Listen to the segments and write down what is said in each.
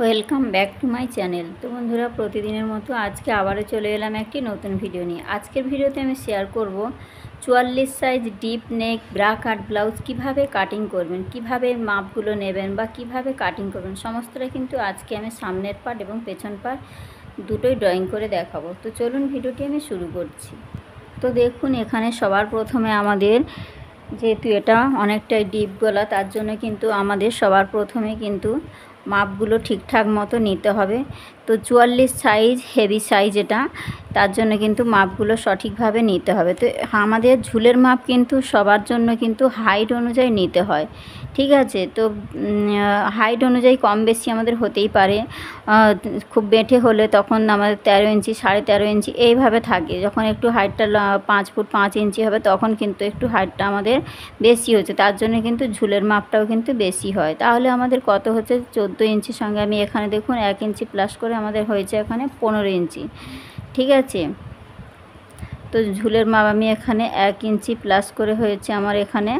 Welcome back to my channel. তো বন্ধুরা, প্রতিদিনের মতো আজকে আবারও চলে এলাম একটি নতুন ভিডিও নিয়ে। আজকের ভিডিওতে আমি শেয়ার করব 44 সাইজ ডিপ নেক ব্রা কাট ব্লাউজ কিভাবে কাটিং করবেন, কিভাবে মাপগুলো নেবেন বা কিভাবে কাটিং করবেন, সমস্তটা কিন্তু আজকে আমি সামনের পার্ট এবং পেছন পার্ট দুটোই ড্রয়িং করে দেখাবো। তো চলুন ভিডিওটি আমি শুরু করছি। তো দেখুন, এখানে সবার প্রথমে আমাদের যেহেতু এটা অনেকটাই ডিপ গলা, তার জন্য কিন্তু আমাদের সবার প্রথমে কিন্তু মাপগুলো ঠিকঠাক মতো নিতে হবে। তো 44 সাইজ হেভি সাইজ এটা, তার জন্য কিন্তু মাপগুলো সঠিকভাবে নিতে হবে। তো আমাদের ঝুলের মাপ কিন্তু সবার জন্য কিন্তু হাইট অনুযায়ী নিতে হয়, ঠিক আছে। তো হাইট অনুযায়ী কম বেশি আমাদের হতেই পারে। খুব বেঁটে হলে তখন আমাদের 13 ইঞ্চি 13.5 ইঞ্চি এইভাবে থাকে। যখন একটু হাইটটা 5 ফুট 5 ইঞ্চি হবে তখন কিন্তু একটু হাইটটা আমাদের বেশি হচ্ছে, তার জন্য কিন্তু ঝুলের মাপটাও কিন্তু বেশি হয়। তাহলে আমাদের কত হচ্ছে, 14 ইঞ্চির সঙ্গে আমি এখানে দেখুন 1 ইঞ্চি প্লাস করে আমাদের হয়েছে এখানে 15 ইঞ্চি, ঠিক আছে। তো ঝুলের মাপ আমি এখানে 1 ইঞ্চি প্লাস করে হয়েছে আমার এখানে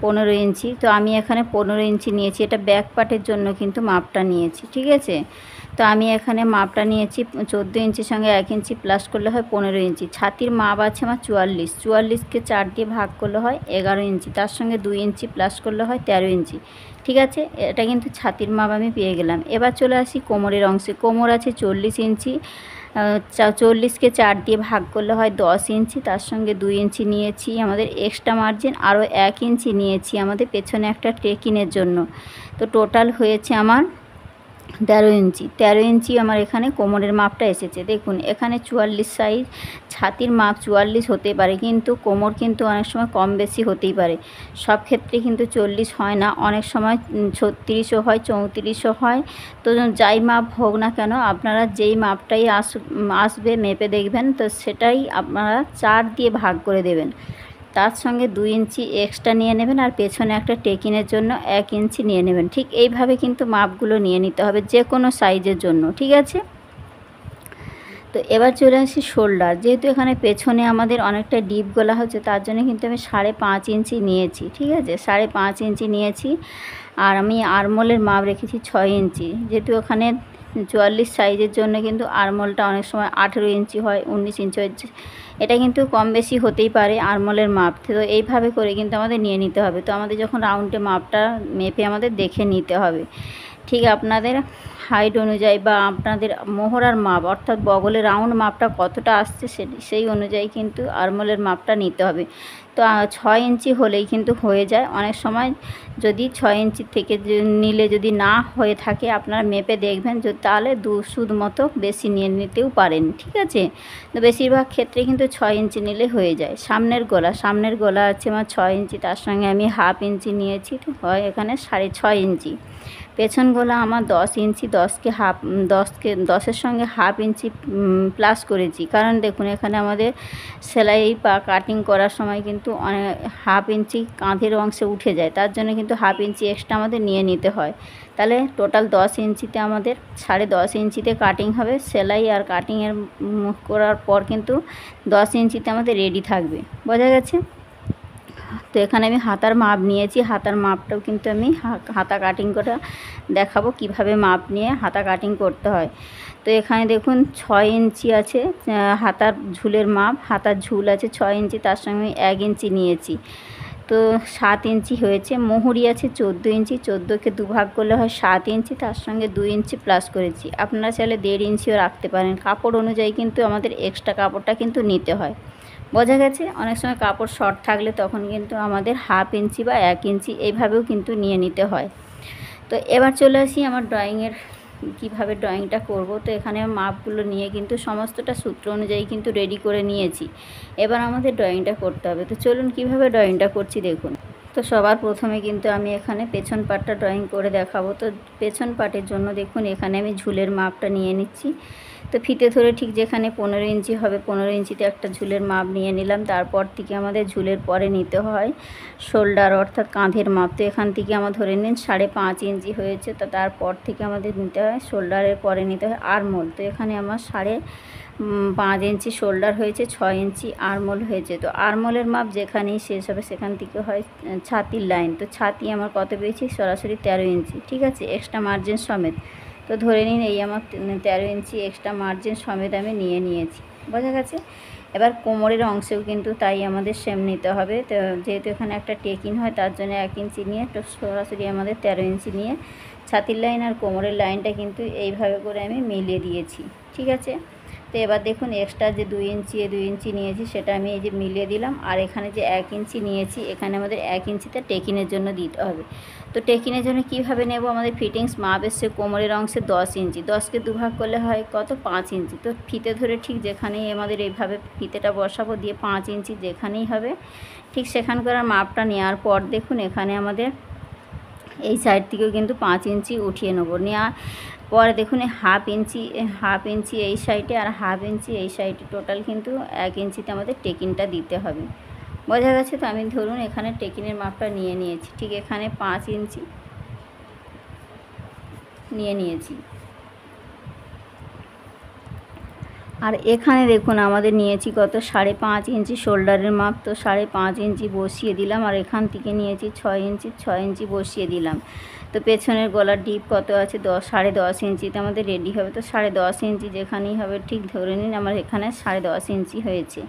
15 ইঞ্চি। তো আমি এখানে 15 ইঞ্চি নিয়েছি, এটা ব্যাক পার্টের জন্য কিন্তু মাপটা নিয়েছি, ঠিক আছে। তো আমি এখানে মাপটা নিয়েছি 14 ইঞ্চির সঙ্গে 1 ইঞ্চি প্লাস করলে হয় 15 ইঞ্চি। ছাতির মাপ আছে আমার 44কে 4 দিয়ে ভাগ করলে হয় 11 ইঞ্চি, তার সঙ্গে 2 ইঞ্চি প্লাস করলে হয় 13 ইঞ্চি, ঠিক আছে। এটা কিন্তু ছাতির মাপ আমি পেয়ে গেলাম। এবার চলে আসি কোমরের অংশে। কোমর আছে 40 ইঞ্চি, 40কে 4 দিয়ে ভাগ করলে হয় 10 ইঞ্চি, তার সঙ্গে 2 ইঞ্চি নিয়েছি আমাদের এক্সট্রা মার্জিন, আরও 1 ইঞ্চি নিয়েছি আমাদের পেছনে একটা টেকিনের জন্য। তো টোটাল হয়েছে আমার 13 ইঞ্চি। 13 ইঞ্চি আমার এখানে কোমরের মাপটা এসেছে। দেখুন এখানে 44 সাইজ, ছাতির মাপ 44 হতে পারে, কিন্তু কোমর কিন্তু অনেক সময় কম বেশি হতেই পারে। সব ক্ষেত্রে কিন্তু 40 হয় না, অনেক সময় 36ও হয়, 34ও হয়। তো যাই মাপ হোক না কেন, আপনারা যেই মাপটাই আসবে মেপে দেখবেন, তো সেটাই আপনারা 4 দিয়ে ভাগ করে দেবেন। তার সঙ্গে 2 ইঞ্চি এক্সট্রা নিয়ে নেবেন, আর পেছনে একটা টেকিনের জন্য 1 ইঞ্চি নিয়ে নেবেন। ঠিক এইভাবে কিন্তু মাপগুলো নিয়ে নিতে হবে যে কোনো সাইজের জন্য, ঠিক আছে। তো এবার চলে আসি শোল্ডার। যেহেতু এখানে পেছনে আমাদের অনেকটা ডিপ গলা হচ্ছে, তার জন্য কিন্তু আমি 5.5 ইঞ্চি নিয়েছি, ঠিক আছে। 5.5 ইঞ্চি নিয়েছি, আর আমি আরমোলের মাপ রেখেছি 6 ইঞ্চি। যেহেতু ওখানে 44 সাইজের জন্য কিন্তু আরমোলটা অনেক সময় 18 ইঞ্চি হয়, 19 ইঞ্চি হয়, এটা কিন্তু কম বেশি হতেই পারে আরমোলের মাপ। তো এইভাবে করে কিন্তু আমাদের নিয়ে নিতে হবে। তো আমাদের যখন রাউন্ডে মাপটা মেপে আমাদের দেখে নিতে হবে, ঠিক আপনাদের হাইট অনুযায়ী বা আপনাদের মোহরার মাপ অর্থাৎ বগলের রাউন্ড মাপটা কতটা আসছে সেই অনুযায়ী কিন্তু আরমোলের মাপটা নিতে হবে। তো 6 ইঞ্চি হলেই কিন্তু হয়ে যায়। অনেক সময় যদি 6 ইঞ্চি থেকে নিলে যদি না হয়ে থাকে, আপনারা মেপে দেখবেন, তাহলে 2 সুদ মতো বেশি নিয়ে নিতেও পারেন, ঠিক আছে। তো বেশিরভাগ ক্ষেত্রে কিন্তু 6 ইঞ্চি নিলে হয়ে যায়। সামনের গলা আছে আমার 6 ইঞ্চি, তার সঙ্গে আমি হাফ ইঞ্চি নিয়েছি, তো হয় এখানে 6.5 ইঞ্চি। পেছন গলা আমার 10 ইঞ্চি, 10-এর সঙ্গে হাফ ইঞ্চি প্লাস করেছি, কারণ দেখুন এখানে আমাদের সেলাই বা কাটিং করার সময় কিন্তু হাফ ইঞ্চি কাঁধের অংশে উঠে যায়, তার জন্য কিন্তু হাফ ইঞ্চি এক্সট্রা আমাদের নিয়ে নিতে হয়। তাহলে টোটাল 10 ইঞ্চিতে আমাদের 10.5 ইঞ্চিতে কাটিং হবে। সেলাই আর কাটিংয়ের করার পর কিন্তু 10 ইঞ্চিতে আমাদের রেডি থাকবে, বোঝা গেছে। তো এখানে আমি হাতার মাপ নিয়েছি, হাতার মাপটাও কিন্তু আমি হাতা কাটিং করে দেখাবো কিভাবে মাপ নিয়ে হাতা কাটিং করতে হয়। তো এখানে দেখুন 6 ইঞ্চি আছে হাতার ঝুলের মাপ, হাতার ঝুল আছে 6 ইঞ্চি, তার সঙ্গে আমি 1 ইঞ্চি নিয়েছি, তো 7 ইঞ্চি হয়েছে। মোহরি আছে 14 ইঞ্চি, 14কে 2 ভাগ করলে হয় 7 ইঞ্চি, তার সঙ্গে 2 ইঞ্চি প্লাস করেছি। আপনারা চাইলে 1.5 ইঞ্চিও রাখতে পারেন। কাপড় অনুযায়ী কিন্তু আমাদের এক্সট্রা কাপড়টা কিন্তু নিতে হয়, বোঝা গেছে। অনেক সময় কাপড় শর্ট থাকলে তখন কিন্তু আমাদের হাফ ইঞ্চি বা 1 ইঞ্চি এইভাবেও কিন্তু নিয়ে নিতে হয়। তো এবার চলে আসি আমার ড্রয়িংয়ের কীভাবে ড্রয়িংটা করব। তো এখানে মাপগুলো নিয়ে কিন্তু সমস্তটা সূত্র অনুযায়ী কিন্তু রেডি করে নিয়েছি। এবার আমাদের ড্রয়িংটা করতে হবে। তো চলুন কীভাবে ড্রয়িংটা করছি দেখুন। তো সবার প্রথমে কিন্তু আমি এখানে পেছন পার্টটা ড্রয়িং করে দেখাবো। তো পেছন পার্টের জন্য দেখুন এখানে আমি ঝুলের মাপটা নিয়ে নিচ্ছি। তো ফিতে ধরে ঠিক যেখানে 15 ইঞ্চি হবে, 15 ইঞ্চিতে একটা ঝুলের মাপ নিয়ে নিলাম। তারপর থেকে আমাদের ঝুলের পরে নিতে হয় শোল্ডার অর্থাৎ কাঁধের মাপ। তো এখান থেকে আমার ধরে নিন 5.5 ইঞ্চি হয়েছে। তো তারপর থেকে আমাদের নিতে হয় শোল্ডারের পরে নিতে হয় আরমোল। তো এখানে আমার 5 ইঞ্চি শোল্ডার হয়েছে, 6 ইঞ্চি আর্মহোল হয়েছে। তো আর্মহোলের মাপ যেখানেই শেষ হবে সেখান থেকে হয় ছাতির লাইন। তো ছাতি আমার কত পেয়েছি, সরাসরি 13 ইঞ্চি, ঠিক আছে, এক্সট্রা মার্জিন সমেত। তো ধরে নিন এই আমার 13 ইঞ্চি এক্সট্রা মার্জিন সমেত আমি নিয়ে নিয়েছি, বোঝা গেছে। এবার কোমরের অংশেও কিন্তু তাই আমাদের সেম নিতে হবে। তো যেহেতু এখানে একটা টেকিন হয় তার জন্য 1 ইঞ্চি নিয়ে তো সরাসরি আমাদের 13 ইঞ্চি নিয়ে ছাতির লাইন আর কোমরের লাইনটা কিন্তু এইভাবে করে আমি মিলিয়ে দিয়েছি, ঠিক আছে। তো এবার দেখুন এক্সট্রা যে 2 ইঞ্চি নিয়েছি সেটা আমি এই যে মিলিয়ে দিলাম। আর এখানে যে 1 ইঞ্চি নিয়েছি এখানে আমাদের 1 ইঞ্চিতে টেকিনের জন্য দিতে হবে। তো টেকিনের জন্য কিভাবে নেব, আমাদের ফিটিংস মাপ এসছে কোমরের অংশে 10 ইঞ্চি, 10কে দুভাগ করলে হয় কত, 5 ইঞ্চি। তো ফিতে ধরে ঠিক যেখানেই আমাদের এইভাবে ফিতেটা বসাবো, দিয়ে 5 ইঞ্চি যেখানেই হবে ঠিক সেখানকার মাপটা নেওয়ার পর দেখুন এখানে আমাদের এই সাইড থেকেও কিন্তু 5 ইঞ্চি উঠিয়ে নেবো। নেওয়ার পরে দেখুন হাফ ইঞ্চি এই সাইডে আর হাফ ইঞ্চি এই সাইডে, টোটাল কিন্তু 1 ইঞ্চিতে আমাদের টেকিনটা দিতে হবে, বোঝা গেছে। তো আমি ধরুন এখানে টেকিনের মাপটা নিয়ে নিয়েছি, ঠিক এখানে 5 ইঞ্চি নিয়ে নিয়েছি। আর এখানে দেখুন আমাদের নিয়েছি কত, 5.5 ইঞ্চি শোল্ডারের মাপ। তো 5.5 ইঞ্চি বসিয়ে দিলাম আর এখান থেকে নিয়েছি 6 ইঞ্চি বসিয়ে দিলাম। তো পেছনের গলার ডিপ কত আছে, 10.5 ইঞ্চিতে আমাদের রেডি হবে। তো 10.5 ইঞ্চি যেখানেই হবে ঠিক ধরে নিন আমার এখানে 10.5 ইঞ্চি হয়েছে।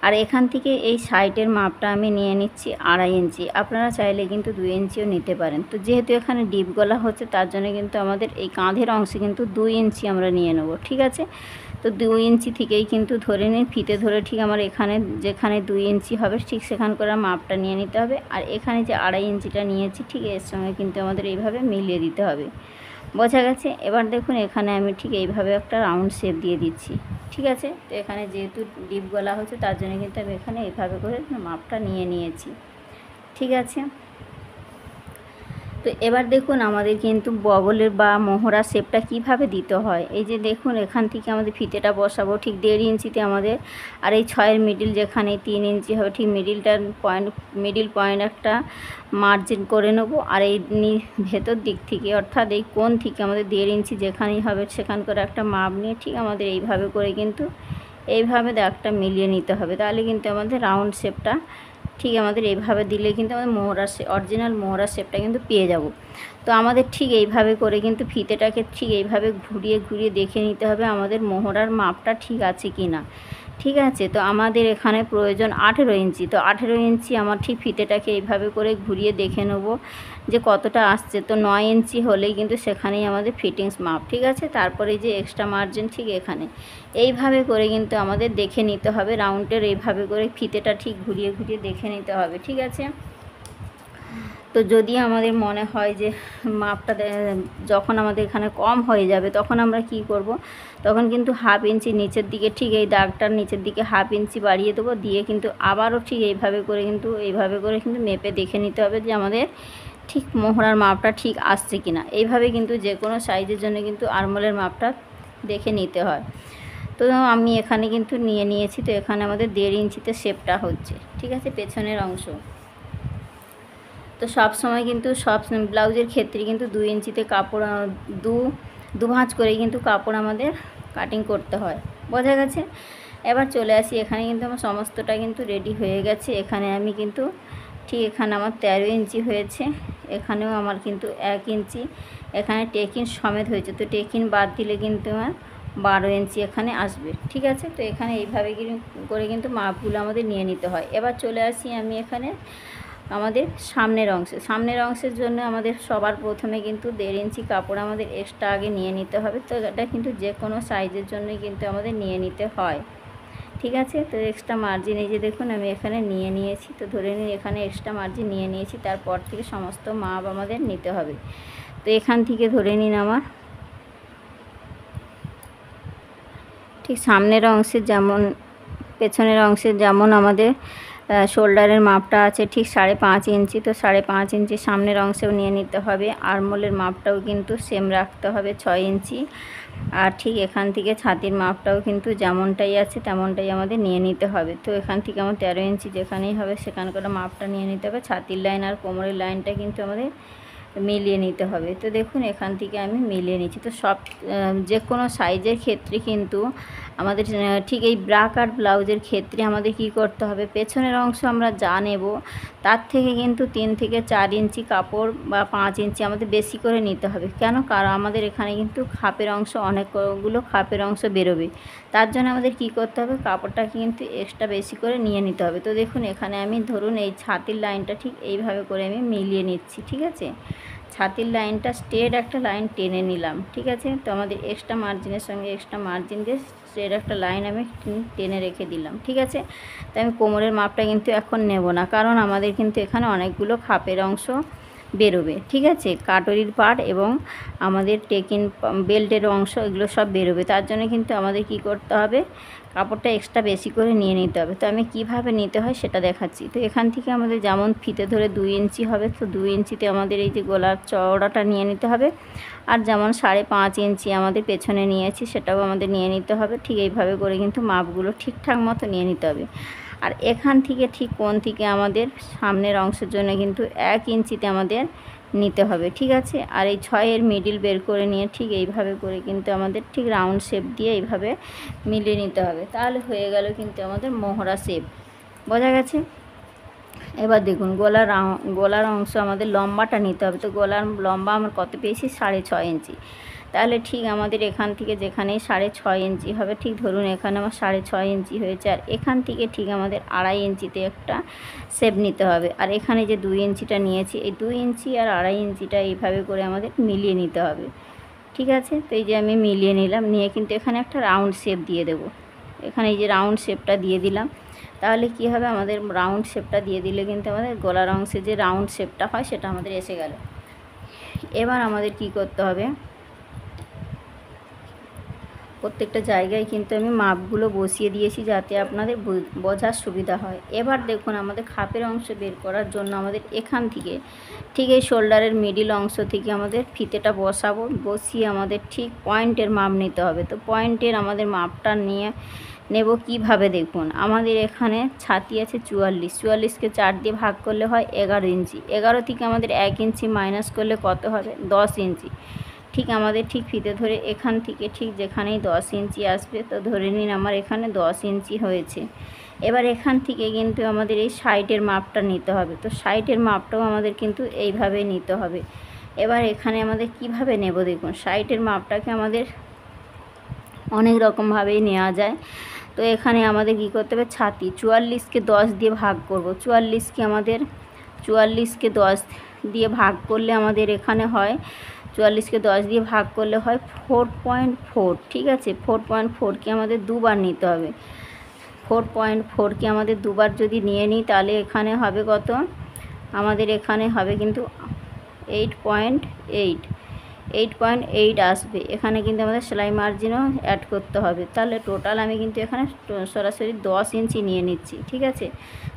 আর এখান থেকে এই সাইডের মাপটা আমি নিয়ে নিচ্ছি 2.5 ইঞ্চি, আপনারা চাইলে কিন্তু 2 ইঞ্চিও নিতে পারেন। তো যেহেতু এখানে ডিপ গলা হচ্ছে তার জন্য কিন্তু আমাদের এই কাঁধের অংশে কিন্তু 2 ইঞ্চি আমরা নিয়ে নেব, ঠিক আছে। তো 2 ইঞ্চি থেকেই কিন্তু ধরে নিন ফিতে ধরে ঠিক আমার এখানে যেখানে 2 ইঞ্চি হবে ঠিক সেখানকার মাপটা নিয়ে নিতে হবে। আর এখানে যে 2.5 ইঞ্চিটা নিয়েছি ঠিক এর সঙ্গে কিন্তু আমাদের এইভাবে মিলিয়ে দিতে হবে, বোঝা গেছে। এবার দেখুন এখানে আমি ঠিক এইভাবে একটা রাউন্ড শেপ দিয়ে দিচ্ছি, ঠিক আছে। তো এখানে যেহেতু ডিপ গলা হচ্ছে তার জন্য কিন্তু আমি এখানে এইভাবে করে মাপটা নিয়ে নিয়েছি, ঠিক আছে। তো এবার দেখুন আমাদের কিন্তু বগলের বা মোহরা শেপটা কিভাবে দিতে হয়। এই যে দেখুন এখান থেকে আমাদের ফিতেটা বসাবো ঠিক 1.5 ইঞ্চিতে আমাদের, আর এই 6-এর মিডিল যেখানে 3 ইঞ্চি হবে ঠিক মিডিল পয়েন্ট একটা মার্জিন করে নেব। আর এই ভেতর দিক থেকে অর্থাৎ এই কোণ থেকে আমাদের 1.5 ইঞ্চি যেখানেই হবে সেখানকার একটা মাপ নিয়ে ঠিক আমাদের এইভাবে করে কিন্তু এইভাবে দাগটা মিলিয়ে নিতে হবে। তাহলে কিন্তু আমাদের রাউন্ড শেপটা ঠিক আমাদের এইভাবে দিলে কিন্তু আমাদের অরিজিনাল মোহরা শেপটা কিন্তু পেয়ে যাব। তো আমাদের ঠিক এইভাবে করে কিন্তু ফিতেটাকে ঠিক এইভাবে ঘুরিয়ে দেখে নিতে হবে আমাদের মোহরার মাপটা ঠিক আছে কি না, ঠিক আছে। তো আমাদের এখানে প্রয়োজন 18 ইঞ্চি। তো 18 ইঞ্চি আমার ঠিক ফিতেটাকে এইভাবে করে ঘুরিয়ে দেখে নেব যে কতটা আসছে। তো 9 ইঞ্চি হলেই কিন্তু সেখানেই আমাদের ফিটিংস মাপ, ঠিক আছে। তারপরে যে এক্সট্রা মার্জিন ঠিক এখানে এইভাবে করে কিন্তু আমাদের দেখে নিতে হবে রাউন্ডের, এইভাবে করে ফিতেটা ঠিক ঘুরিয়ে দেখে নিতে হবে, ঠিক আছে। তো যদি আমাদের মনে হয় যে মাপটা যখন আমাদের এখানে কম হয়ে যাবে তখন আমরা কি করব, তখন কিন্তু হাফ ইঞ্চি নিচের দিকে ঠিক এই দাগটার নিচের দিকে হাফ ইঞ্চি বাড়িয়ে দেবো, দিয়ে কিন্তু আবারও ঠিক এইভাবে করে কিন্তু মেপে দেখে নিতে হবে যে আমাদের ঠিক মোহরার মাপটা ঠিক আসছে কিনা। এইভাবে কিন্তু যে কোনো সাইজের জন্য কিন্তু আর্মহোলের মাপটা দেখে নিতে হয়। তো আমি এখানে কিন্তু নিয়ে নিয়েছি। তো এখানে আমাদের 1.5 ইঞ্চিতে শেপটা হচ্ছে, ঠিক আছে, পেছনের অংশ। তো সব সময় কিন্তু সব ব্লাউজের ক্ষেত্রে কিন্তু 2 ইঞ্চিতে কাপড় দু ভাঁজ করে কিন্তু কাপড় আমাদের কাটিং করতে হয়, বোঝা গেছে। এবার চলে আসি এখানে কিন্তু আমার সমস্তটা কিন্তু রেডি হয়ে গেছে। এখানে আমি কিন্তু ঠিক এখানে আমার 13 ইঞ্চি হয়েছে, এখানেও আমার কিন্তু 1 ইঞ্চি এখানে টেকিন সমেত হয়েছে। তো টেকিন বাদ দিলে কিন্তু আমার 12 ইঞ্চি এখানে আসবে, ঠিক আছে। তো এখানে এইভাবে করে কিন্তু মাপগুলো আমাদের নিয়ে নিতে হয়। এবার চলে আসি আমি এখানে আমাদের সামনের অংশের জন্য আমাদের সবার প্রথমে কিন্তু 1.5 ইঞ্চি কাপড় আমাদের এক্সট্রা আগে নিয়ে নিতে হবে। তো এটা কিন্তু যে কোনো সাইজের জন্যই কিন্তু আমাদের নিয়ে নিতে হয়, ঠিক আছে। তো এক্সট্রা মার্জিন এই যে দেখুন আমি এখানে নিয়ে নিয়েছি। তো ধরে নিন এখানে এক্সট্রা মার্জিন নিয়ে নিয়েছি, তারপর থেকে সমস্ত মাপ আমাদের নিতে হবে। তো এখান থেকে ধরে নিন আমার ঠিক সামনের অংশের যেমন পেছনের অংশের যেমন আমাদের শোল্ডারের মাপটা আছে ঠিক 5.5 ইঞ্চি। তো 5.5 ইঞ্চি সামনের অংশেও নিয়ে নিতে হবে। আর্মহোলের মাপটাও কিন্তু সেম রাখতে হবে 6 ইঞ্চি। আর ঠিক এখান থেকে ছাতির মাপটাও কিন্তু যেমনটাই আছে তেমনটাই আমাদের নিয়ে নিতে হবে। তো এখান থেকে আমার 13 ইঞ্চি যেখানেই হবে সেখানকার মাপটা নিয়ে নিতে হবে। ছাতির লাইন আর কোমরের লাইনটা কিন্তু আমাদের মিলিয়ে নিতে হবে। তো দেখুন এখান থেকে আমি মিলিয়ে নিচ্ছি। তো সব যে কোনো সাইজের ক্ষেত্রে কিন্তু আমাদের ঠিক এই ব্রা কাট ব্লাউজের ক্ষেত্রে আমাদের কি করতে হবে, পেছনের অংশ আমরা যা নেব তার থেকে কিন্তু 3 থেকে 4 ইঞ্চি কাপড় বা 5 ইঞ্চি আমাদের বেশি করে নিতে হবে। কেন? কারণ আমাদের এখানে কিন্তু খাপের অংশ অনেকগুলো খাপের অংশ বেরোবে, তার জন্য আমাদের কি করতে হবে, কাপড়টা কিন্তু এক্সট্রা বেশি করে নিয়ে নিতে হবে। তো দেখুন এখানে আমি ধরুন এই ছাতির লাইনটা ঠিক এইভাবে করে আমি মিলিয়ে নিচ্ছি। ঠিক আছে, ছাতির লাইনটা স্ট্রেট একটা লাইন টেনে নিলাম। ঠিক আছে, তো আমাদের এক্সট্রা মার্জিনের সঙ্গে এক্সট্রা মার্জিন দিয়ে স্ট্রেট একটা লাইন আমি টেনে রেখে দিলাম। ঠিক আছে, তো আমি কোমরের মাপটা কিন্তু এখন নেব না, কারণ আমাদের কিন্তু এখানে অনেকগুলো খাপের অংশ বেরোবে। ঠিক আছে, কাটরির পার্ট এবং আমাদের টেকিন বেল্টের অংশ এগুলো সব বেরোবে, তার জন্য কিন্তু আমাদের কি করতে হবে, কাপড়টা এক্সট্রা বেশি করে নিয়ে নিতে হবে। তো আমি কিভাবে নিতে হয় সেটা দেখাচ্ছি। তো এখান থেকে আমাদের যেমন ফিতে ধরে 2 ইঞ্চি হবে, তো 2 ইঞ্চিতে আমাদের এই যে গলার চওড়াটা নিয়ে নিতে হবে, আর যেমন 5.5 ইঞ্চি আমাদের পেছনে নিয়েছি সেটাও আমাদের নিয়ে নিতে হবে। ঠিক এইভাবে করে কিন্তু মাপগুলো ঠিকঠাক মতো নিয়ে নিতে হবে। আর এখান থেকে ঠিক কোণ থেকে আমাদের সামনের অংশের জন্য কিন্তু 1 ইঞ্চিতে আমাদের নিতে হবে। ঠিক আছে, আর এই 6-এর মিডিল বের করে নিয়ে ঠিক এইভাবে করে কিন্তু আমাদের ঠিক রাউন্ড শেপ দিয়ে এইভাবে মিলিয়ে নিতে হবে, তাহলে হয়ে গেল কিন্তু আমাদের মোহরা শেপ। বোঝা গেছে? এবার দেখুন গলার অংশ আমাদের লম্বাটা নিতে হবে। তো গলার লম্বা আমার কত পেয়েছি, 6.5 ইঞ্চি। তাহলে ঠিক আমাদের এখান থেকে যেখানেই 6.5 ইঞ্চি হবে, ঠিক ধরুন এখানে আমার 6.5 ইঞ্চি হয়েছে, আর এখান থেকে ঠিক আমাদের 2.5 ইঞ্চিতে একটা শেপ নিতে হবে। আর এখানে যে 2 ইঞ্চিটা নিয়েছি, এই 2 ইঞ্চি আর 2.5 ইঞ্চিটা এইভাবে করে আমাদের মিলিয়ে নিতে হবে। ঠিক আছে, তো এই যে আমি মিলিয়ে নিলাম, নিয়ে কিন্তু এখানে একটা রাউন্ড শেপ দিয়ে দেব। এখানে এই যে রাউন্ড শেপটা দিয়ে দিলাম, তাহলে কি হবে, আমাদের রাউন্ড শেপটা দিয়ে দিলে কিন্তু আমাদের গলার অংশে যে রাউন্ড শেপটা হয় সেটা আমাদের এসে গেল। এবার আমাদের কি করতে হবে, প্রত্যেকটা জায়গায় কিন্তু আমি মাপগুলো বসিয়ে দিয়েছি যাতে আপনাদের বোঝার সুবিধা হয়। এবার দেখুন আমাদের খাপের অংশ বের করার জন্য আমাদের এখান থেকে ঠিক এই শোল্ডারের মিডিল অংশ থেকে আমাদের ফিতেটা বসাবো, বসিয়ে আমাদের ঠিক পয়েন্টের মাপ নিতে হবে। তো পয়েন্টের আমাদের মাপটা নিয়ে নেব কিভাবে, দেখুন আমাদের এখানে ছাতি আছে 44কে 4 দিয়ে ভাগ করলে হয় 11 ইঞ্চি। 11 থেকে আমাদের 1 ইঞ্চি মাইনাস করলে কত হবে, 10 ইঞ্চি। ঠিক আমাদের ঠিক ফিতে ধরে এখান থেকে ঠিক যেখানেই 10 ইঞ্চি আসবে, তো ধরে নিন আমার এখানে 10 ইঞ্চি হয়েছে। এবার এখান থেকে কিন্তু আমাদের এই সাইডের মাপটা নিতে হবে। তো সাইডের মাপটাও আমাদের কিন্তু এইভাবে নিতে হবে। এবার এখানে আমাদের কিভাবে নেব, দেখুন সাইডের মাপটাকে আমাদের অনেক রকমভাবেই নেওয়া যায়। তো এখানে আমাদের কী করতে হবে, ছাতি 44কে 10 দিয়ে ভাগ করব। 44কে 10 দিয়ে ভাগ করলে আমাদের এখানে হয়, 44কে 10 দিয়ে ভাগ করলে হয় 4.4। ঠিক আছে, 4.4কে আমাদের দুবার নিতে হবে। 4.4কে আমাদের দুবার যদি নিয়ে নিই তাহলে এখানে হবে কত, আমাদের এখানে হবে কিন্তু 8.8 আসবে। এখানে কিন্তু আমাদের সেলাই মার্জিনও অ্যাড করতে হবে। তাহলে টোটাল আমি কিন্তু এখানে সরাসরি 10 ইঞ্চি নিয়ে নিচ্ছি। ঠিক আছে,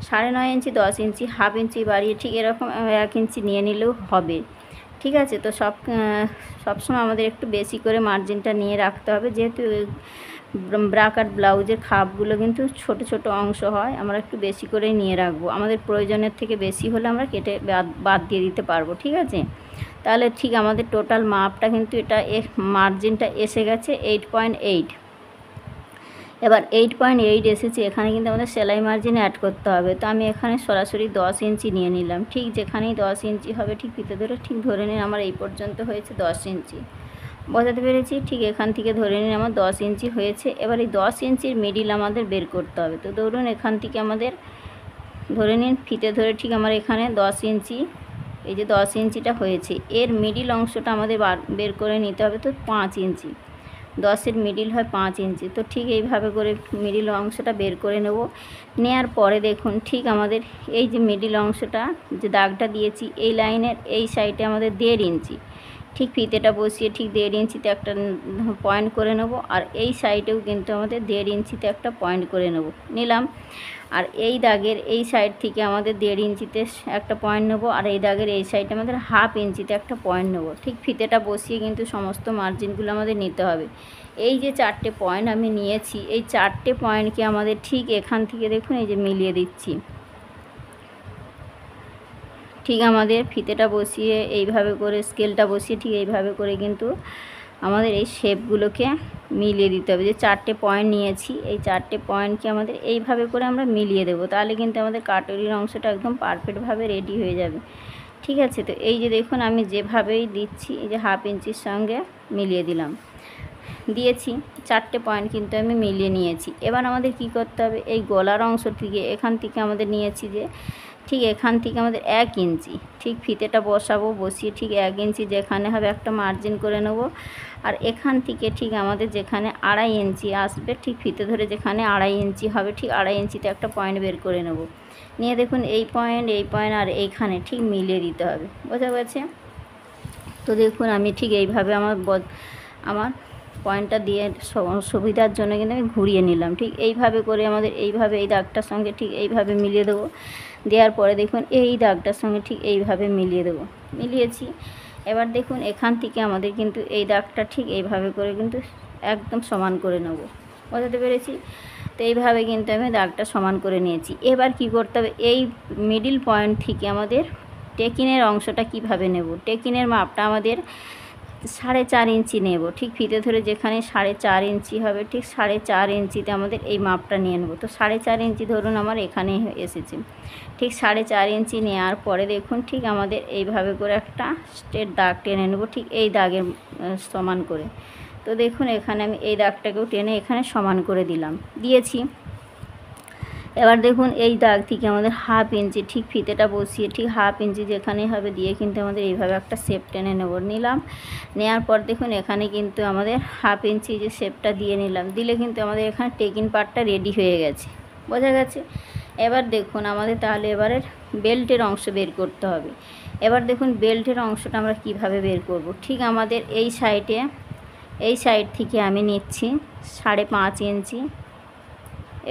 9.5 ইঞ্চি 10 ইঞ্চি, হাফ ইঞ্চি বাড়িয়ে ঠিক এরকম 1 ইঞ্চি নিয়ে নিলেও হবে। ঠিক আছে, তো সবসময় আমাদের একটু বেশি করে মার্জিনটা নিয়ে রাখতে হবে, যেহেতু ব্রা কাট ব্লাউজের খাপগুলো কিন্তু ছোট ছোট অংশ হয়, আমরা একটু বেশি করে নিয়ে রাখবো। আমাদের প্রয়োজনের থেকে বেশি হলে আমরা কেটে বাদ দিয়ে দিতে পারবো। ঠিক আছে, তাহলে ঠিক আমাদের টোটাল মাপটা কিন্তু এটা মার্জিনটা এসে গেছে 8.8। এবার 8.8 এসেছে, এখানে কিন্তু আমাদের সেলাই মার্জিন অ্যাড করতে হবে। তো আমি এখানে সরাসরি 10 ইঞ্চি নিয়ে নিলাম। ঠিক যেখানেই 10 ইঞ্চি হবে ঠিক ফিতে ধরে ঠিক ধরে নিন আমার এই পর্যন্ত হয়েছে 10 ইঞ্চি। বোঝাতে পেরেছি? ঠিক এখান থেকে ধরে নিন আমার 10 ইঞ্চি হয়েছে। এবার এই 10 ইঞ্চির মিডিল আমাদের বের করতে হবে। তো ধরুন এখান থেকে আমাদের ধরে নিন ফিতে ধরে ঠিক আমার এখানে 10 ইঞ্চি, এই যে 10 ইঞ্চিটা হয়েছে, এর মিডিল অংশটা আমাদের বের করে নিতে হবে। তো 5 ইঞ্চি, 10-এর মিডিল হয় 5 ইঞ্চি। তো ঠিক এইভাবে করে মিডিল অংশটা বের করে নেব। নেওয়ার পরে দেখুন ঠিক আমাদের এই যে মিডিল অংশটা যে দাগটা দিয়েছি এই লাইনের এই সাইডে আমাদের 1.5 ইঞ্চি, ঠিক ফিতেটা বসিয়ে ঠিক 1.5 ইঞ্চিতে একটা পয়েন্ট করে নেব। আর এই সাইডেও কিন্তু আমাদের 1.5 ইঞ্চিতে একটা পয়েন্ট করে নিলাম। আর এই দাগের এই সাইড থেকে আমাদের 1.5 ইঞ্চিতে একটা পয়েন্ট নেব, আর এই দাগের এই সাইডে আমাদের হাফ ইঞ্চিতে একটা পয়েন্ট নেব। ঠিক ফিতেটা বসিয়ে কিন্তু সমস্ত মার্জিনগুলো আমাদের নিতে হবে। এই যে 4টে পয়েন্ট আমি নিয়েছি, এই 4টে পয়েন্টকে আমাদের ঠিক এখান থেকে দেখুন এই যে মিলিয়ে দিচ্ছি। ঠিক আমাদের ফিতেটা বসিয়ে এইভাবে করে স্কেলটা বসিয়ে ঠিক এইভাবে করে কিন্তু আমাদের এই শেপগুলোকে মিলিয়ে দিতে হবে। যে 4টে পয়েন্ট নিয়েছি, এই 4টে পয়েন্টকে আমাদের এইভাবে করে আমরা মিলিয়ে দেবো, তাহলে কিন্তু আমাদের কাটরির অংশটা একদম পারফেক্টভাবে রেডি হয়ে যাবে। ঠিক আছে, তো এই যে দেখুন আমি যেভাবেই দিচ্ছি, এই যে 1/2 ইঞ্চির সঙ্গে মিলিয়ে দিলাম, দিয়েছি 4টে পয়েন্ট কিন্তু আমি মিলিয়ে নিয়েছি। এবার আমাদের কি করতে হবে, এই গলার অংশ থেকে এখান থেকে আমাদের নিয়েছি যে ঠিক এখান থেকে আমাদের 1 ইঞ্চি ঠিক ফিতেটা বসাবো, বসিয়ে ঠিক 1 ইঞ্চি যেখানে হবে একটা মার্জিন করে নেব। আর এখান থেকে ঠিক আমাদের যেখানে 2.5 ইঞ্চি আসবে, ঠিক ফিতে ধরে যেখানে 2.5 ইঞ্চি হবে, ঠিক 2.5 ইঞ্চিতে একটা পয়েন্ট বের করে নেব। নিয়ে দেখুন এই পয়েন্ট আর এইখানে ঠিক মিলিয়ে দিতে হবে, বোঝা গেছে? তো দেখুন আমি ঠিক এইভাবে আমার পয়েন্টটা দিয়ে সুবিধার জন্য কিন্তু আমি ঘুরিয়ে নিলাম। ঠিক এইভাবে করে আমাদের এইভাবে এই দাগটার সঙ্গে ঠিক এইভাবে মিলিয়ে দেবো। দেওয়ার পরে দেখুন এই দাগটার সঙ্গে ঠিক এইভাবে মিলিয়ে দেবো, মিলিয়েছি। এবার দেখুন এখান থেকে আমাদের কিন্তু এই দাগটা ঠিক এইভাবে করে কিন্তু একদম সমান করে নেব, বোঝাতে পেরেছি? তো এইভাবে কিন্তু আমি দাগটা সমান করে নিয়েছি। এবার কি করতে হবে, এই মিডিল পয়েন্ট থেকে আমাদের টেকিনের অংশটা কিভাবে নেব। টেকিনের মাপটা আমাদের 4.5 ইঞ্চি নেব, ঠিক ফিতে ধরে যেখানে 4.5 ইঞ্চি হবে, ঠিক 4.5 ইঞ্চিতে আমাদের এই মাপটা নিয়ে নেব। তো 4.5 ইঞ্চি ধরুন আমার এখানে এসেছে, ঠিক 4.5 ইঞ্চি নেওয়ার পরে দেখুন ঠিক আমাদের এইভাবে করে একটা স্ট্রেট দাগ টেনে নেব, ঠিক এই দাগের সমান করে। তো দেখুন এখানে আমি এই দাগটাকেও টেনে এখানে সমান করে দিয়েছি। এবার দেখুন এই দাগ থেকে আমাদের 1/2 ইঞ্চি ঠিক ফিতেটা বসিয়ে ঠিক 1/2 ইঞ্চি যেখানে হবে দিয়ে কিন্তু আমাদের এইভাবে একটা শেপ টেনে নিলাম। নেওয়ার পর দেখুন এখানে কিন্তু আমাদের 1/2 ইঞ্চি যে শেপটা দিয়ে নিলাম, দিলে কিন্তু আমাদের এখানে টেকিং পার্টটা রেডি হয়ে গেছে, বোঝা গেছে? এবার দেখুন আমাদের তাহলে এবারে বেল্টের অংশ বের করতে হবে। এবার দেখুন বেল্টের অংশটা আমরা কিভাবে বের করব। ঠিক আমাদের এই সাইড থেকে আমি নিচ্ছি 5.5 ইঞ্চি,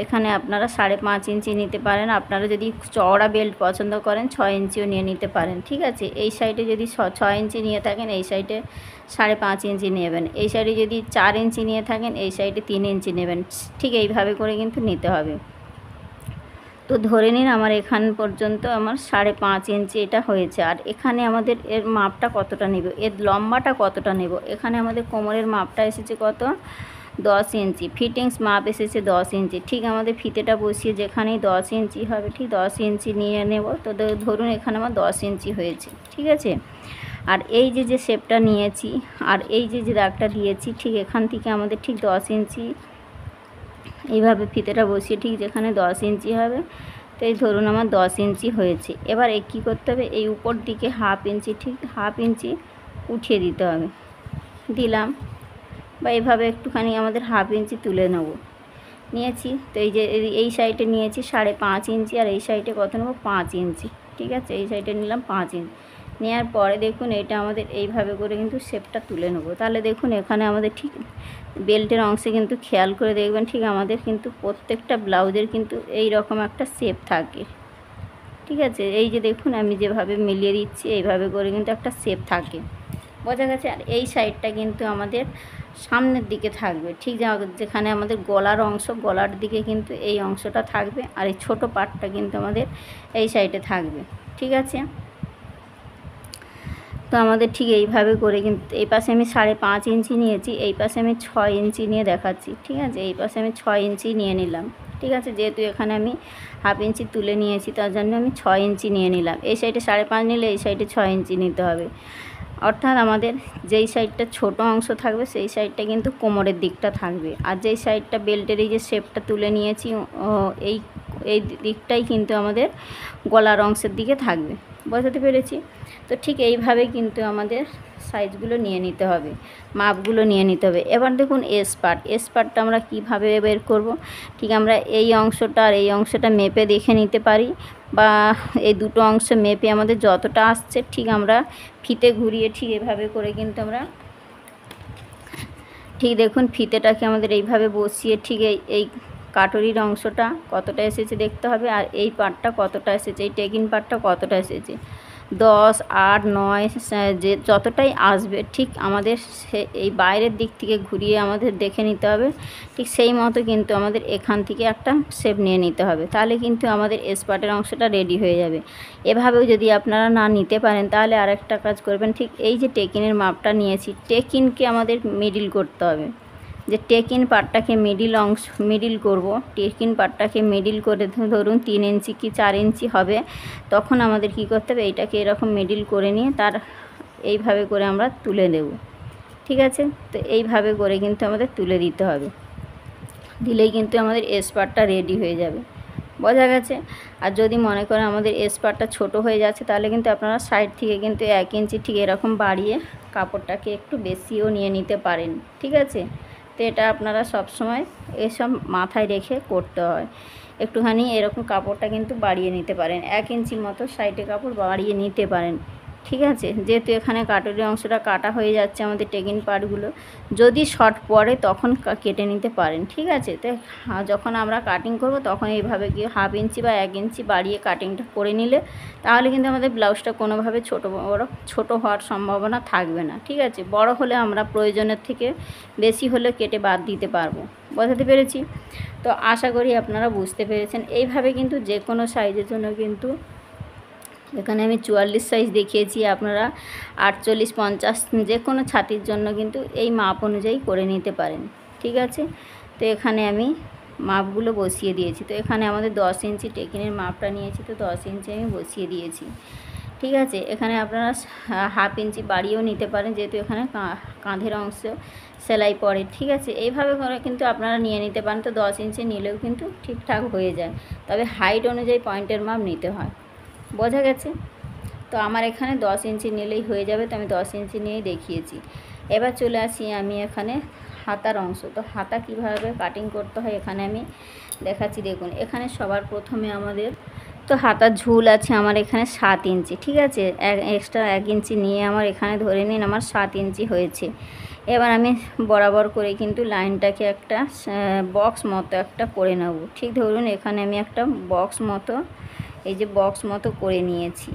এখানে আপনারা 5.5 ইঞ্চি নিতে পারেন। আপনারা যদি চওড়া বেল্ট পছন্দ করেন 6 ইঞ্চিও নিয়ে নিতে পারেন, ঠিক আছে? এই সাইডে যদি 6 ইঞ্চি নিয়ে থাকেন এই সাইডে 5.5 ইঞ্চি নেবেন, এই সাইডে যদি 4 ইঞ্চি নিয়ে থাকেন এই সাইডে 3 ইঞ্চি নেবেন। ঠিক এইভাবে করে কিন্তু নিতে হবে। তো ধরে নিন আমার এখান পর্যন্ত আমার 5.5 ইঞ্চি এটা হয়েছে। আর এখানে আমাদের এর মাপটা কতটা নেব, এর লম্বাটা কতটা নেব। এখানে আমাদের কোমরের মাপটা এসেছে কত, 10 ইঞ্চি। ফিটিংস মাপ এসেছে 10 ইঞ্চি। ঠিক আমাদের ফিতেটা বসিয়ে যেখানেই 10 ইঞ্চি হবে ঠিক 10 ইঞ্চি নিয়ে নেব। তো ধরুন এখানে আমার 10 ইঞ্চি হয়েছে, ঠিক আছে? আর এই যে শেপটা নিয়েছি আর এই যে দাগটা দিয়েছি ঠিক এখান থেকে আমাদের ঠিক 10 ইঞ্চি এইভাবে ফিতেটা বসিয়ে ঠিক যেখানে 10 ইঞ্চি হবে, তো এই ধরুন আমার 10 ইঞ্চি হয়েছে। এবার কী করতে হবে, এই উপর দিকে 1/2 ইঞ্চি ঠিক 1/2 ইঞ্চি উঠিয়ে দিতে হবে, দিলাম। বা এইভাবে একটুখানি আমাদের 1/2 ইঞ্চি তুলে নিয়েছি। তো এই যে এই সাইডে নিয়েছি 5.5 ইঞ্চি আর এই সাইডে কত নেব, 5 ইঞ্চি, ঠিক আছে? এই সাইডে নিলাম 5 ইঞ্চি। নেওয়ার পরে দেখুন এটা আমাদের এইভাবে করে কিন্তু শেপটা তুলে নেব। তাহলে দেখুন এখানে আমাদের ঠিক বেল্টের অংশে কিন্তু খেয়াল করে দেখবেন ঠিক আমাদের কিন্তু প্রত্যেকটা ব্লাউজের কিন্তু এই রকম একটা শেপ থাকে, ঠিক আছে? এই যে দেখুন আমি যেভাবে মিলিয়ে দিচ্ছি এইভাবে করে কিন্তু একটা শেপ থাকে, বোঝা গেছে? আর এই সাইডটা কিন্তু আমাদের সামনের দিকে থাকবে, ঠিক যেখানে আমাদের গলার অংশ, গলার দিকে কিন্তু এই অংশটা থাকবে। আর এই ছোটো পার্টটা কিন্তু আমাদের এই সাইডে থাকবে, ঠিক আছে? তো আমাদের ঠিক এইভাবে করে কিন্তু এই পাশে আমি 5.5 ইঞ্চি নিয়েছি, এই পাশে আমি 6 ইঞ্চি নিয়ে দেখাচ্ছি, ঠিক আছে? এই পাশে আমি 6 ইঞ্চি নিয়ে নিলাম, ঠিক আছে? যেহেতু এখানে আমি 1/2 ইঞ্চি তুলে নিয়েছি তার জন্য আমি 6 ইঞ্চি নিয়ে নিলাম। এই সাইডে 5.5 নিলে এই সাইডে 6 ইঞ্চি নিতে হবে। অর্থাৎ আমাদের যেই সাইডটা ছোট অংশ থাকবে সেই সাইডটা কিন্তু কোমরের দিকটা থাকবে, আর যেই সাইডটা বেল্টের এই যে শেপটা তুলে নিয়েছি এই দিকটাই কিন্তু আমাদের গলার অংশের দিকে থাকবে, বোঝাতে পেরেছি? তো ঠিক এইভাবে কিন্তু আমাদের সাইজগুলো নিয়ে নিতে হবে, মাপগুলো নিয়ে নিতে হবে। এবার দেখুন এস পার্টটা আমরা কিভাবে বের করব। ঠিক আমরা এই অংশটা আর এই অংশটা মেপে দেখে নিতে পারি, বা এই দুটো অংশ মেপে আমাদের যতটা আসছে ঠিক আমরা ফিতে ঘুরিয়ে ঠিক এভাবে করে কিন্তু আমরা ঠিক দেখুন ফিতেটাকে আমাদের এইভাবে বসিয়ে ঠিক এই কাটরির অংশটা কতটা এসেছে দেখতে হবে, আর এই পার্টটা কতটা এসেছে, এই টেকিং পার্টটা কতটা এসেছে। 10, 8, 9 যে যতটাই আসবে ঠিক আমাদের এই বাইরের দিক থেকে ঘুরিয়ে আমাদের দেখে নিতে হবে। ঠিক সেই মতো কিন্তু আমাদের এখান থেকে একটা শেপ নিয়ে নিতে হবে, তাহলে কিন্তু আমাদের স্পার্টের অংশটা রেডি হয়ে যাবে। এভাবেও যদি আপনারা না নিতে পারেন তাহলে আরেকটা কাজ করবেন, ঠিক এই যে টেকিনের মাপটা নিয়েছি, টেকিনকে আমাদের মিডিল করতে হবে। যে টেকিন পার্টটাকে মিডিল করব, টেকিন পার্টটাকে মিডিল করে ধরুন 3 ইঞ্চি কি 4 ইঞ্চি হবে, তখন আমাদের কি করতে হবে, এইটাকে এরকম মিডিল করে নিয়ে তার এইভাবে করে আমরা তুলে দেব। ঠিক আছে, তো এইভাবে করে কিন্তু আমাদের তুলে দিতে হবে, দিলেই কিন্তু আমাদের এস পার্টটা রেডি হয়ে যাবে। বোঝা গেছে? আর যদি মনে করেন আমাদের এস পার্টটা ছোটো হয়ে যাচ্ছে, তাহলে কিন্তু আপনারা সাইড থেকে কিন্তু 1 ইঞ্চি ঠিক এরকম বাড়িয়ে কাপড়টাকে একটু বেশিও নিয়ে নিতে পারেন। ঠিক আছে, তো এটা আপনারা সব সময় এসব মাথায় রেখে করতে হয়। একটুখানি এরকম কাপড়টা কিন্তু বাড়িয়ে নিতে পারেন, 1 ইঞ্চির মতো সাইডে কাপড় বাড়িয়ে নিতে পারেন। ঠিক আছে, যেহেতু এখানে কাটুরির অংশটা কাটা হয়ে যাচ্ছে আমাদের টেকিন পার্টগুলো, যদি শর্ট পড়ে তখন কেটে নিতে পারেন। ঠিক আছে, তো যখন আমরা কাটিং করব তখন এইভাবে কি 1/2 ইঞ্চি বা 1 ইঞ্চি বাড়িয়ে কাটিংটা করে নিলে তাহলে কিন্তু আমাদের ব্লাউজটা কোনোভাবে ছোটো হওয়ার সম্ভাবনা থাকবে না। ঠিক আছে, বড় হলে আমরা প্রয়োজনের থেকে বেশি হলে কেটে বাদ দিতে পারবো। বোঝাতে পেরেছি? তো আশা করি আপনারা বুঝতে পেরেছেন। এইভাবে কিন্তু যে কোনো সাইজের জন্য কিন্তু এখানে আমি 44 সাইজ দেখিয়েছি, আপনারা 48, 50 যে কোনো ছাতির জন্য কিন্তু এই মাপ অনুযায়ী করে নিতে পারেন। ঠিক আছে, তো এখানে আমি মাপগুলো বসিয়ে দিয়েছি। তো এখানে আমাদের 10 ইঞ্চি টেকিনের মাপটা নিয়েছি, তো 10 ইঞ্চি আমি বসিয়ে দিয়েছি। ঠিক আছে, এখানে আপনারা 1/2 ইঞ্চি বাড়িয়েও নিতে পারেন, যেহেতু এখানে কাঁধের অংশ সেলাই পড়ে। ঠিক আছে, এইভাবে করে কিন্তু আপনারা নিয়ে নিতে পারেন। তো 10 ইঞ্চি নিলেও কিন্তু ঠিকঠাক হয়ে যায়, তবে হাইট অনুযায়ী পয়েন্টের মাপ নিতে হয়। বোঝা গেছে? তো আমার এখানে 10 ইঞ্চি নিলেই হয়ে যাবে, তো আমি 10 ইঞ্চি নিয়েই দেখিয়েছি। এবার চলে আসি আমি এখানে হাতার অংশ। তো হাতা কিভাবে কাটিং করতে হয় এখানে আমি দেখাচ্ছি। দেখুন, এখানে সবার প্রথমে আমাদের তো হাতার ঝুল আছে আমার এখানে 7 ইঞ্চি। ঠিক আছে, এক্সট্রা 1 ইঞ্চি নিয়ে আমার এখানে ধরে নিন আমার 7 ইঞ্চি হয়েছে। এবার আমি বরাবর করে কিন্তু লাইনটাকে একটা বক্স মতো একটা করে নেব। ঠিক ধরুন এখানে আমি একটা বক্স মতো, এই যে বক্স মতো করে নিয়েছি,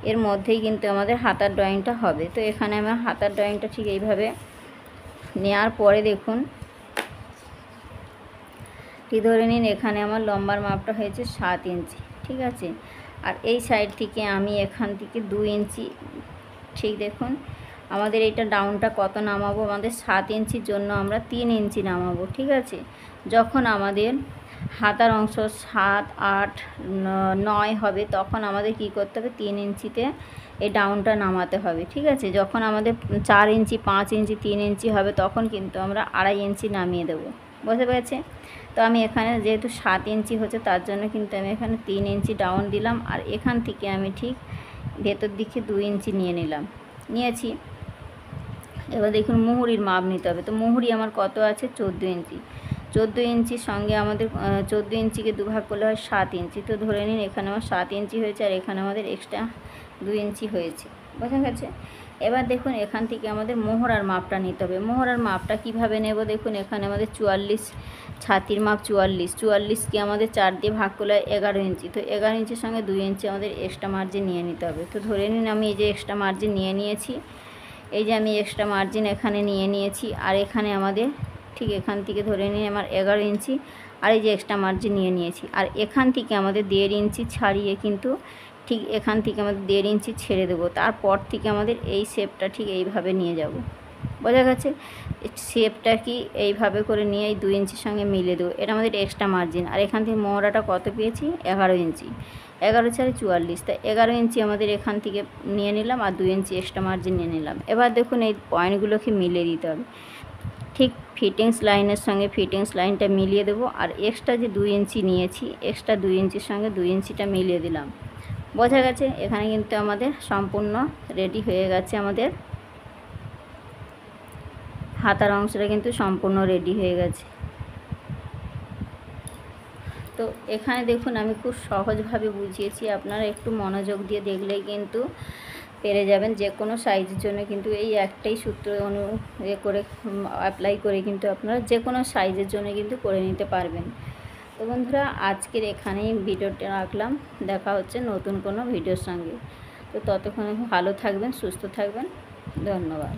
এর মধ্যেই কিন্তু আমাদের হাতার ড্রয়িংটা হবে। তো এখানে আমার হাতার ড্রয়িংটা ঠিক এইভাবে নেওয়ার পরে দেখুন, ঠিক ধরে নিন এখানে আমার লম্বার মাপটা হয়েছে 7 ইঞ্চি। ঠিক আছে, আর এই সাইড থেকে আমি এখান থেকে 2 ইঞ্চি, ঠিক দেখুন আমাদের এইটা ডাউনটা কত নামাবো, আমাদের 7 ইঞ্চির জন্য আমরা 3 ইঞ্চি নামাবো। ঠিক আছে, যখন আমাদের হাতার অংশ 7, 8, 9 হবে তখন আমাদের কি করতে হবে, 3 ইঞ্চিতে এই ডাউনটা নামাতে হবে। ঠিক আছে, যখন আমাদের 4 ইঞ্চি, 5 ইঞ্চি, 3 ইঞ্চি হবে তখন কিন্তু আমরা 2.5 ইঞ্চি নামিয়ে দেবো। বুঝতে পেরেছে? তো আমি এখানে যেহেতু 7 ইঞ্চি হচ্ছে তার জন্য কিন্তু আমি এখানে 3 ইঞ্চি ডাউন দিলাম, আর এখান থেকে আমি ঠিক ভেতর দিকে 2 ইঞ্চি নিয়েছি। এবার দেখুন মুহুরির মাপ নিতে হবে। তো মুহুরি আমার কত আছে, 14 ইঞ্চি। 14 ইঞ্চির সঙ্গে আমাদের 14 ইঞ্চিকে 2 ভাগ করলে হয় 7 ইঞ্চি। তো ধরে নিন এখানে আমার 7 ইঞ্চি হয়েছে, আর এখানে আমাদের এক্সট্রা 2 ইঞ্চি হয়েছে। বোঝা গেছে? এবার দেখুন এখান থেকে আমাদের মোহরার মাপটা নিতে হবে। মোহরার মাপটা কিভাবে নেব, দেখুন এখানে আমাদের 44, ছাতির মাপ 44কে আমাদের 4 দিয়ে ভাগ করলে 11 ইঞ্চি। তো 11 ইঞ্চির সঙ্গে 2 ইঞ্চি আমাদের এক্সট্রা মার্জিন নিয়ে নিতে হবে। তো ধরে নিন আমি এই যে এক্সট্রা মার্জিন নিয়ে নিয়েছি, এই যে আমি এক্সট্রা মার্জিন এখানে নিয়ে নিয়েছি, আর এখানে আমাদের ঠিক এখান থেকে ধরে নিন আমার 11 ইঞ্চি, আর এই যে এক্সট্রা মার্জিন নিয়ে নিয়েছি, আর এখান থেকে আমাদের 1.5 ইঞ্চি ছাড়িয়ে কিন্তু ঠিক এখান থেকে আমাদের 1.5 ইঞ্চি ছেড়ে দেবো। তারপর থেকে আমাদের এই শেপটা ঠিক এইভাবে নিয়ে যাব। বোঝা গেছে? শেপটা কি এইভাবে করে নিয়ে এই 2 ইঞ্চির সঙ্গে মিলে দেবো, এটা আমাদের এক্সট্রা মার্জিন। আর এখান থেকে মোহরাটা কত পেয়েছি, 11 ইঞ্চি। 11 4 44, তাই 11 ইঞ্চি আমাদের এখান থেকে নিয়ে নিলাম, আর 2 ইঞ্চি এক্সট্রা মার্জিন নিয়ে নিলাম। এবার দেখুন এই পয়েন্টগুলোকে মিলিয়ে দিতে হবে। ঠিক ফিটিংস লাইনের সঙ্গে ফিটিংস লাইনটা মিলিয়ে দেবো, আর এক্সট্রা যে 2 ইঞ্চি নিয়েছি, এক্সট্রা 2 ইঞ্চির সঙ্গে 2 ইঞ্চিটা মিলিয়ে দিলাম। বোঝা গেছে? এখানে কিন্তু আমাদের সম্পূর্ণ রেডি হয়ে গেছে, আমাদের হাতার অংশটা কিন্তু সম্পূর্ণ রেডি হয়ে গেছে। তো এখানে দেখুন আমি খুব সহজভাবে বুঝিয়েছি, আপনারা একটু মনোযোগ দিয়ে দেখলেই কিন্তু পেরে যাবেন। যে কোনো সাইজের জন্য কিন্তু এই একটাই সূত্র করে অ্যাপ্লাই করে কিন্তু আপনারা যে কোনো সাইজের জন্য কিন্তু করে নিতে পারবেন। তো তো বন্ধুরা আজকের এখানেই ভিডিওটা রাখলাম, দেখা হচ্ছে নতুন কোনো ভিডিওর সঙ্গে। তো ততক্ষণে ভালো থাকবেন, সুস্থ থাকবেন, ধন্যবাদ।